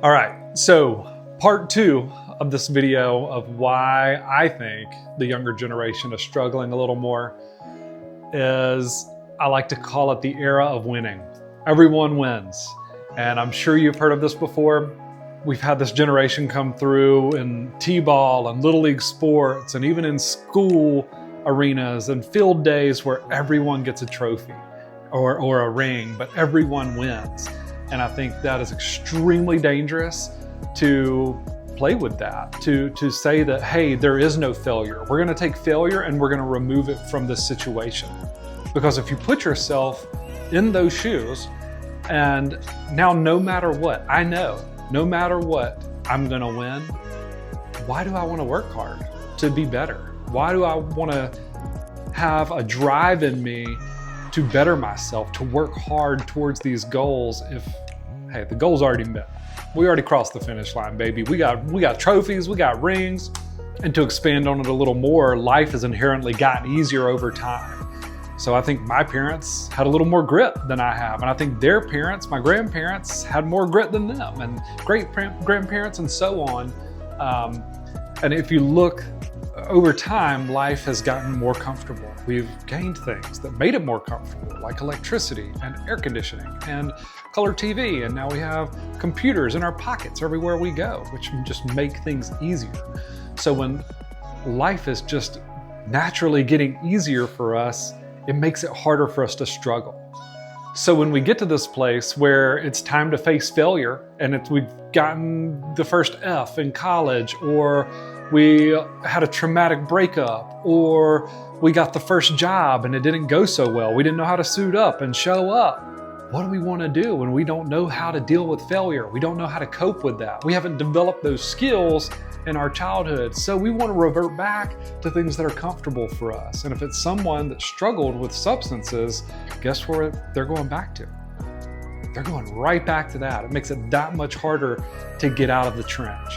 All right, so part two of this video of why I think the younger generation is struggling a little more is, I like to call it the era of winning. Everyone wins. And I'm sure you've heard of this before. We've had this generation come through in T-ball and Little League sports and even in school arenas and field days where everyone gets a trophy or a ring, but everyone wins. And I think that is extremely dangerous to play with that, to say that, hey, there is no failure. We're gonna take failure and we're gonna remove it from this situation. Because if you put yourself in those shoes, and now no matter what, I know, no matter what, I'm gonna win, why do I wanna work hard to be better? Why do I wanna have a drive in me to better myself, to work hard towards these goals if, hey, the goal's already met. We already crossed the finish line, baby. We got trophies, we got rings. And to expand on it a little more, life has inherently gotten easier over time. So I think my parents had a little more grit than I have. And I think their parents, my grandparents, had more grit than them, and great grandparents and so on. And if you look over time, life has gotten more comfortable. We've gained things that made it more comfortable, like electricity and air conditioning and color TV. And now we have computers in our pockets everywhere we go, which just make things easier. So when life is just naturally getting easier for us, it makes it harder for us to struggle. So when we get to this place where it's time to face failure, and we've gotten the first F in college, or we had a traumatic breakup, or we got the first job and it didn't go so well, we didn't know how to suit up and show up. What do we want to do when we don't know how to deal with failure? We don't know how to cope with that. We haven't developed those skills in our childhood. So we want to revert back to things that are comfortable for us. And if it's someone that struggled with substances, guess where they're going back to? They're going right back to that. It makes it that much harder to get out of the trench.